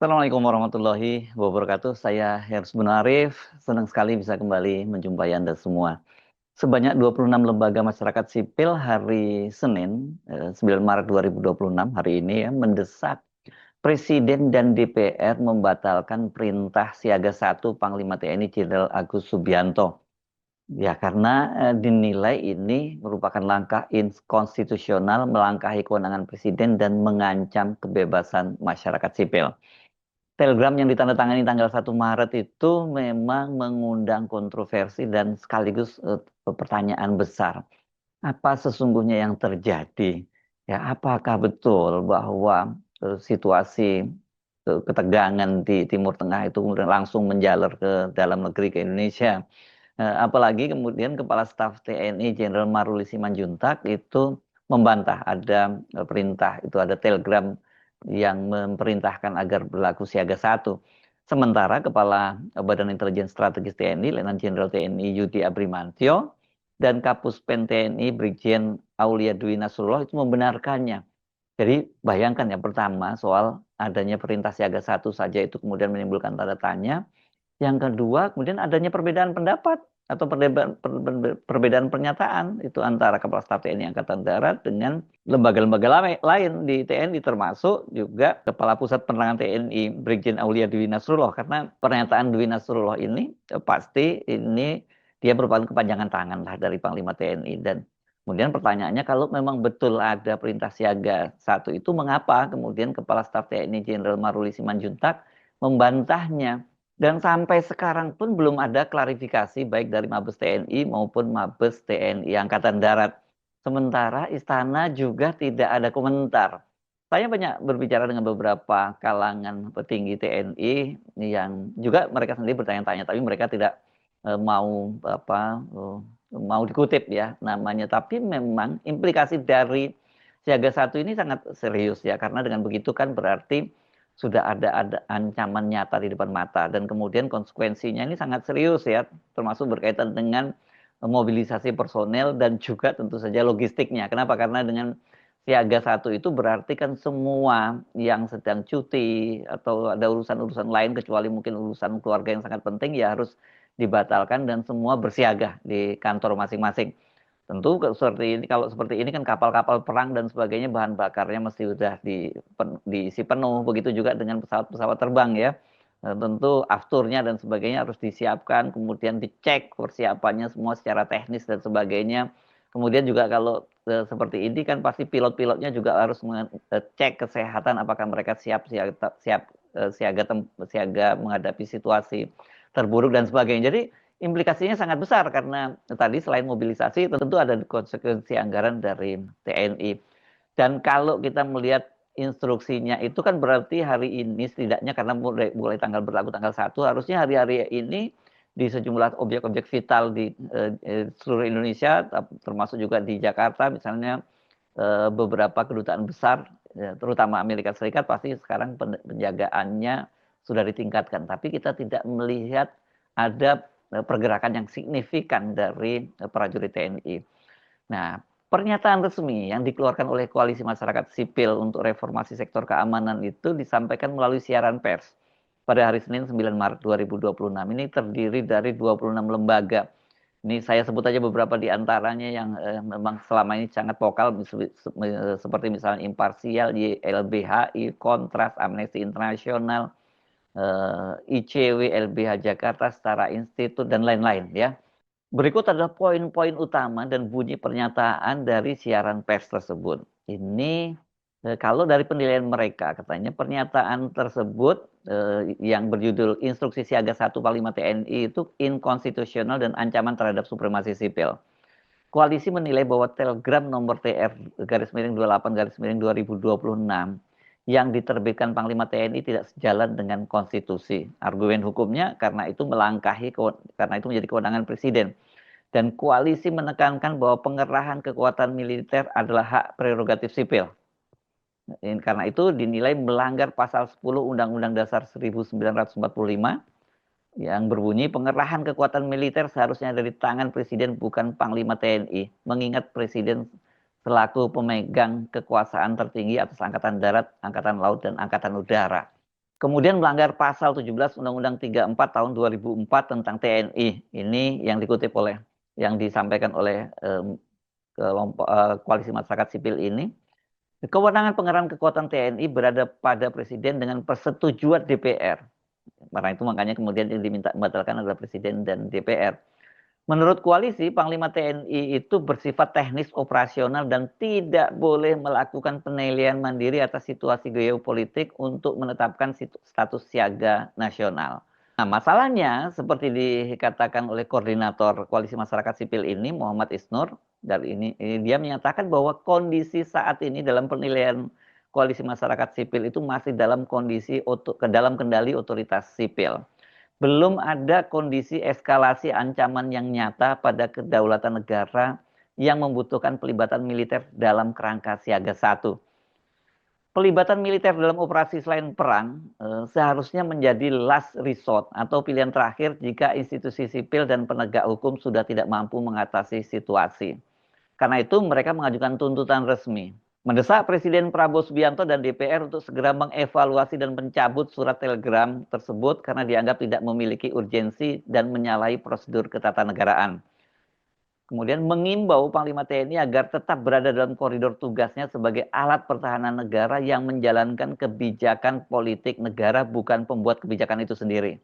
Assalamualaikum warahmatullahi wabarakatuh. Saya Hersman Munarif. Senang sekali bisa kembali menjumpai Anda semua. Sebanyak 26 lembaga masyarakat sipil hari Senin, 9 Maret 2026 hari ini ya, mendesak Presiden dan DPR membatalkan perintah siaga 1 Panglima TNI Jenderal Agus Subianto. Ya, karena dinilai ini merupakan langkah inkonstitusional, melangkahi kewenangan Presiden dan mengancam kebebasan masyarakat sipil. Telegram yang ditandatangani tanggal 1 Maret itu memang mengundang kontroversi dan sekaligus pertanyaan besar. Apa sesungguhnya yang terjadi? Ya, apakah betul bahwa situasi ketegangan di Timur Tengah itu kemudian langsung menjalar ke dalam negeri, ke Indonesia? Apalagi kemudian Kepala Staf TNI Jenderal Maruli Simanjuntak itu membantah ada perintah, itu ada telegram yang memerintahkan agar berlaku siaga 1. Sementara Kepala Badan Intelijen Strategis TNI, Letnan Jenderal TNI Yudi Abrimantio, dan Kapus Pen TNI Brigjen Aulia Dwi Nasrullah itu membenarkannya. Jadi bayangkan ya, pertama soal adanya perintah siaga 1 saja itu kemudian menimbulkan tanda tanya. Yang kedua, kemudian adanya perbedaan pendapat atau perbedaan pernyataan itu antara Kepala Staf TNI Angkatan Darat dengan lembaga-lembaga lain di TNI, termasuk juga Kepala Pusat Penerangan TNI Brigjen Aulia Dwi Nasrullah, karena pernyataan Dwi Nasrullah ini pasti ini dia merupakan kepanjangan tangan lah dari Panglima TNI. Dan kemudian pertanyaannya, kalau memang betul ada perintah siaga 1 itu, mengapa kemudian Kepala Staf TNI Jenderal Maruli Simanjuntak membantahnya? Dan sampai sekarang pun belum ada klarifikasi baik dari Mabes TNI maupun Mabes TNI Angkatan Darat. Sementara Istana juga tidak ada komentar. Saya banyak berbicara dengan beberapa kalangan petinggi TNI yang juga mereka sendiri bertanya-tanya, tapi mereka tidak mau dikutip ya namanya. Tapi memang implikasi dari siaga 1 ini sangat serius ya, karena dengan begitu kan berarti sudah ada ancaman nyata di depan mata, dan kemudian konsekuensinya ini sangat serius ya, termasuk berkaitan dengan mobilisasi personel dan juga tentu saja logistiknya. Kenapa? Karena dengan siaga 1 itu berarti kan semua yang sedang cuti atau ada urusan-urusan lain kecuali mungkin urusan keluarga yang sangat penting ya harus dibatalkan dan semua bersiaga di kantor masing-masing. Tentu kalau seperti ini kan kapal-kapal perang dan sebagainya bahan bakarnya mesti sudah diisi penuh. Begitu juga dengan pesawat-pesawat terbang ya. Tentu afturnya dan sebagainya harus disiapkan, kemudian dicek persiapannya semua secara teknis dan sebagainya. Kemudian juga kalau seperti ini kan pasti pilot-pilotnya juga harus mengecek kesehatan, apakah mereka siap siaga menghadapi situasi terburuk dan sebagainya. Jadi implikasinya sangat besar, karena tadi selain mobilisasi tentu ada konsekuensi anggaran dari TNI. Dan kalau kita melihat instruksinya itu kan berarti hari ini setidaknya, karena mulai tanggal berlaku tanggal 1, harusnya hari-hari ini di sejumlah objek-objek vital di seluruh Indonesia, termasuk juga di Jakarta misalnya, beberapa kedutaan besar terutama Amerika Serikat pasti sekarang penjagaannya sudah ditingkatkan, tapi kita tidak melihat ada pergerakan yang signifikan dari prajurit TNI. Nah, pernyataan resmi yang dikeluarkan oleh Koalisi Masyarakat Sipil untuk Reformasi Sektor Keamanan itu disampaikan melalui siaran pers pada hari Senin 9 Maret 2026. Ini terdiri dari 26 lembaga. Ini saya sebut aja beberapa di antaranya yang memang selama ini sangat vokal, seperti misalnya Imparsial, YLBHI, Kontras, Amnesty International, ICW, LBH Jakarta, Setara Institut, dan lain-lain ya. Berikut adalah poin-poin utama dan bunyi pernyataan dari siaran pers tersebut. Ini kalau dari penilaian mereka, katanya pernyataan tersebut yang berjudul Instruksi Siaga 1 Panglima TNI itu inkonstitusional dan ancaman terhadap supremasi sipil. Koalisi menilai bahwa telegram nomor TR garis miring 28 garis miring 2026 yang diterbitkan Panglima TNI tidak sejalan dengan konstitusi. Argumen hukumnya karena itu menjadi kewenangan Presiden. Dan koalisi menekankan bahwa pengerahan kekuatan militer adalah hak prerogatif sipil. Karena itu dinilai melanggar pasal 10 Undang-Undang Dasar 1945 yang berbunyi pengerahan kekuatan militer seharusnya dari tangan Presiden bukan Panglima TNI, mengingat Presiden selaku pemegang kekuasaan tertinggi atas Angkatan Darat, Angkatan Laut, dan Angkatan Udara. Kemudian melanggar pasal 17 Undang-Undang 34 tahun 2004 tentang TNI. Ini yang dikutip oleh, yang disampaikan oleh kelompok koalisi masyarakat sipil ini. Kewenangan pengerahan kekuatan TNI berada pada Presiden dengan persetujuan DPR. Karena itu makanya kemudian yang diminta membatalkan adalah Presiden dan DPR. Menurut koalisi, Panglima TNI itu bersifat teknis operasional dan tidak boleh melakukan penilaian mandiri atas situasi geopolitik untuk menetapkan status siaga nasional. Nah, masalahnya seperti dikatakan oleh koordinator Koalisi Masyarakat Sipil ini, Muhammad Isnur, dari ini dia menyatakan bahwa kondisi saat ini dalam penilaian Koalisi Masyarakat Sipil itu masih dalam kondisi dalam kendali otoritas sipil. Belum ada kondisi eskalasi ancaman yang nyata pada kedaulatan negara yang membutuhkan pelibatan militer dalam kerangka siaga satu. Pelibatan militer dalam operasi selain perang seharusnya menjadi last resort atau pilihan terakhir jika institusi sipil dan penegak hukum sudah tidak mampu mengatasi situasi. Karena itu mereka mengajukan tuntutan resmi, mendesak Presiden Prabowo Subianto dan DPR untuk segera mengevaluasi dan mencabut surat telegram tersebut karena dianggap tidak memiliki urgensi dan menyalahi prosedur ketatanegaraan. Kemudian mengimbau Panglima TNI agar tetap berada dalam koridor tugasnya sebagai alat pertahanan negara yang menjalankan kebijakan politik negara, bukan pembuat kebijakan itu sendiri.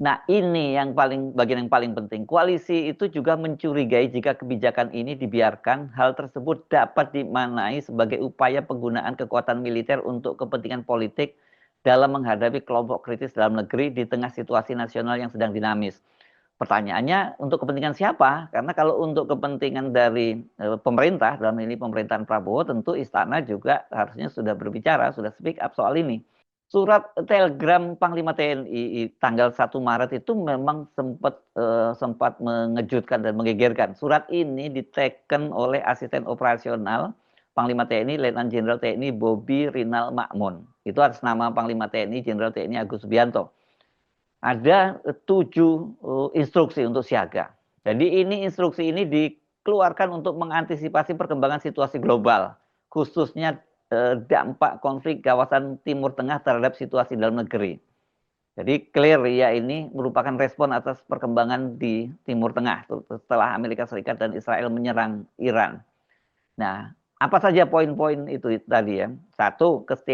Nah, ini bagian yang paling penting. Koalisi itu juga mencurigai jika kebijakan ini dibiarkan, hal tersebut dapat dimaknai sebagai upaya penggunaan kekuatan militer untuk kepentingan politik dalam menghadapi kelompok kritis dalam negeri di tengah situasi nasional yang sedang dinamis. Pertanyaannya, untuk kepentingan siapa? Karena kalau untuk kepentingan dari pemerintah, dalam ini pemerintahan Prabowo, tentu istana juga harusnya sudah berbicara, sudah speak up soal ini. Surat telegram Panglima TNI tanggal 1 Maret itu memang sempat mengejutkan dan menggegerkan. Surat ini diteken oleh asisten operasional Panglima TNI Letnan Jenderal TNI Bobi Rinal Makmun. Itu atas nama Panglima TNI Jenderal TNI Agus Subianto. Ada 7 instruksi untuk siaga. Jadi instruksi ini dikeluarkan untuk mengantisipasi perkembangan situasi global, khususnya dampak konflik kawasan Timur Tengah terhadap situasi dalam negeri. Jadi clear ya, ini merupakan respon atas perkembangan di Timur Tengah setelah Amerika Serikat dan Israel menyerang Iran. Nah, apa saja poin-poin itu tadi ya? 1,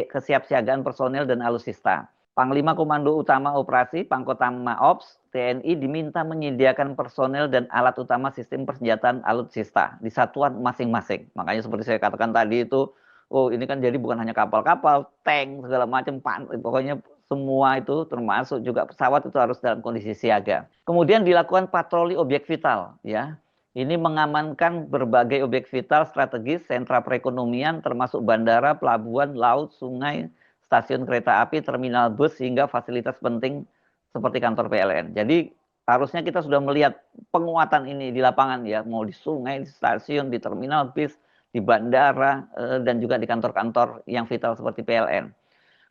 kesiapsiagaan personel dan alutsista. Panglima Komando Utama Operasi Pangkotama Ops TNI diminta menyediakan personel dan alat utama sistem persenjataan alutsista di satuan masing-masing. Makanya seperti saya katakan tadi itu, ini kan jadi bukan hanya kapal-kapal, tank segala macam, pokoknya semua itu termasuk juga pesawat itu harus dalam kondisi siaga. Kemudian dilakukan patroli objek vital, ya. Ini mengamankan berbagai objek vital strategis, sentra perekonomian termasuk bandara, pelabuhan, laut, sungai, stasiun kereta api, terminal bus, hingga fasilitas penting seperti kantor PLN. Jadi harusnya kita sudah melihat penguatan ini di lapangan ya, mau di sungai, di stasiun, di terminal bis, di bandara, dan juga di kantor-kantor yang vital seperti PLN.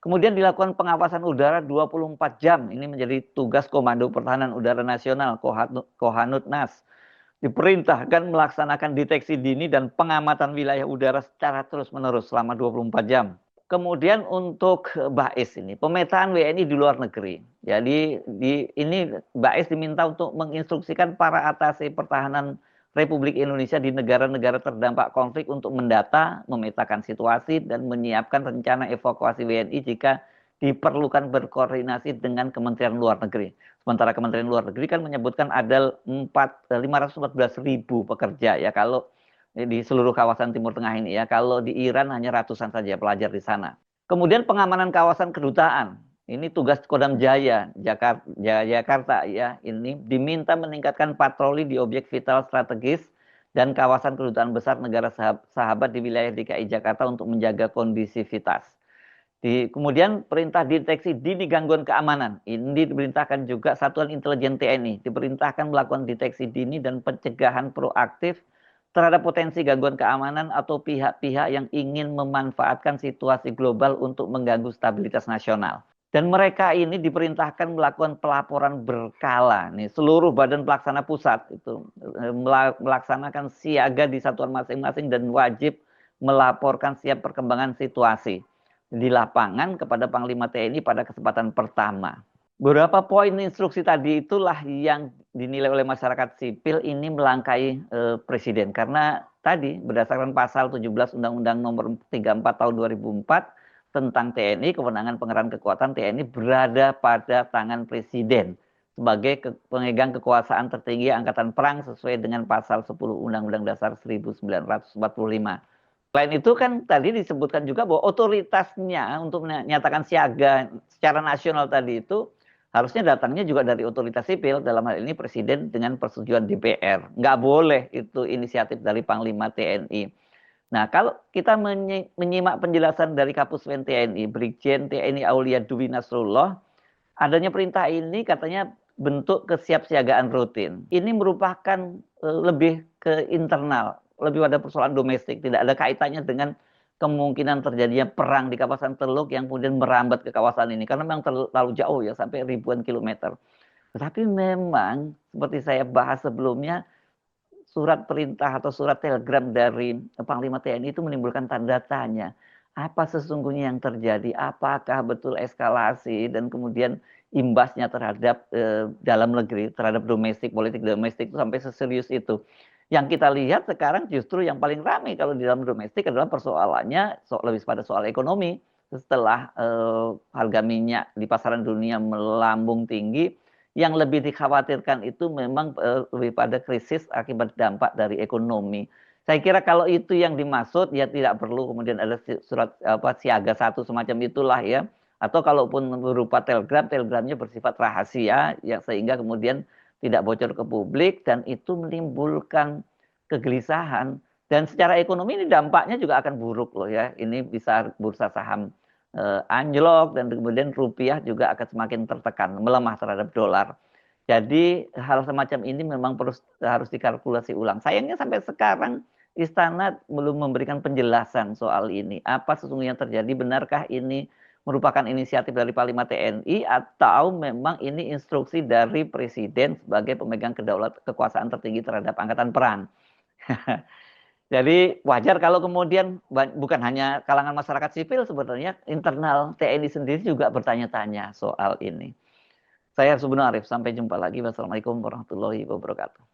Kemudian dilakukan pengawasan udara 24 jam. Ini menjadi tugas Komando Pertahanan Udara Nasional, Kohanut-Nas. Diperintahkan melaksanakan deteksi dini dan pengamatan wilayah udara secara terus-menerus selama 24 jam. Kemudian untuk BAIS ini, pemetaan WNI di luar negeri. Jadi ini BAIS diminta untuk menginstruksikan para atase pertahanan Republik Indonesia di negara-negara terdampak konflik untuk mendata, memetakan situasi, dan menyiapkan rencana evakuasi WNI jika diperlukan berkoordinasi dengan Kementerian Luar Negeri. Sementara Kementerian Luar Negeri kan menyebutkan ada 514.000 pekerja ya kalau di seluruh kawasan Timur Tengah ini ya. Kalau di Iran hanya ratusan saja pelajar di sana. Kemudian pengamanan kawasan kedutaan. Ini tugas Kodam Jaya Jakarta ya. Ini diminta meningkatkan patroli di objek vital strategis dan kawasan kedutaan besar negara sahabat di wilayah DKI Jakarta untuk menjaga kondisivitas. Kemudian perintah deteksi dini gangguan keamanan. Ini diperintahkan juga Satuan Intelijen TNI. Diperintahkan melakukan deteksi dini dan pencegahan proaktif terhadap potensi gangguan keamanan atau pihak-pihak yang ingin memanfaatkan situasi global untuk mengganggu stabilitas nasional. Dan mereka ini diperintahkan melakukan pelaporan berkala. Nih, seluruh badan pelaksana pusat itu melaksanakan siaga di satuan masing-masing dan wajib melaporkan siap perkembangan situasi. di lapangan kepada Panglima TNI pada kesempatan pertama. Beberapa poin instruksi tadi itulah yang dinilai oleh masyarakat sipil ini melangkahi Presiden. Karena tadi berdasarkan pasal 17 Undang-Undang nomor 34 tahun 2004 tentang TNI, kewenangan pengerahan kekuatan TNI berada pada tangan Presiden sebagai pemegang kekuasaan tertinggi Angkatan Perang sesuai dengan pasal 10 Undang-Undang Dasar 1945. Selain itu kan tadi disebutkan juga bahwa otoritasnya untuk menyatakan siaga secara nasional tadi itu harusnya datangnya juga dari otoritas sipil, dalam hal ini Presiden dengan persetujuan DPR. Nggak boleh itu inisiatif dari Panglima TNI. Nah, kalau kita menyimak penjelasan dari Kapuspen TNI, Brigjen TNI Aulia Dwi Nasrullah, adanya perintah ini katanya bentuk kesiapsiagaan rutin. Ini merupakan lebih ke internal, lebih pada persoalan domestik, tidak ada kaitannya dengan kemungkinan terjadinya perang di kawasan Teluk yang kemudian merambat ke kawasan ini, karena memang terlalu jauh ya, sampai ribuan kilometer. Tetapi memang seperti saya bahas sebelumnya, surat perintah atau surat telegram dari Panglima TNI itu menimbulkan tanda tanya. Apa sesungguhnya yang terjadi? Apakah betul eskalasi dan kemudian imbasnya terhadap dalam negeri, terhadap domestik, politik domestik itu sampai seserius itu? Yang kita lihat sekarang justru yang paling ramai kalau di dalam domestik adalah persoalannya lebih pada soal ekonomi. Setelah harga minyak di pasaran dunia melambung tinggi, yang lebih dikhawatirkan itu memang lebih pada krisis akibat dampak dari ekonomi. Saya kira kalau itu yang dimaksud, ya tidak perlu kemudian ada surat siaga satu semacam itulah ya. Atau kalaupun berupa telegram, telegramnya bersifat rahasia, ya sehingga kemudian tidak bocor ke publik dan itu menimbulkan kegelisahan. Dan secara ekonomi ini dampaknya juga akan buruk loh ya. Ini bisa bursa saham anjlok dan kemudian rupiah juga akan semakin tertekan, melemah terhadap dolar. Jadi hal semacam ini memang harus dikalkulasi ulang. Sayangnya sampai sekarang Istana belum memberikan penjelasan soal ini. Apa sesungguhnya terjadi? Benarkah ini merupakan inisiatif dari Panglima TNI atau memang ini instruksi dari Presiden sebagai pemegang kekuasaan tertinggi terhadap Angkatan Perang? Jadi wajar kalau kemudian bukan hanya kalangan masyarakat sipil, sebenarnya internal TNI sendiri juga bertanya-tanya soal ini. Saya Subnu Arif, sampai jumpa lagi. Wassalamualaikum warahmatullahi wabarakatuh.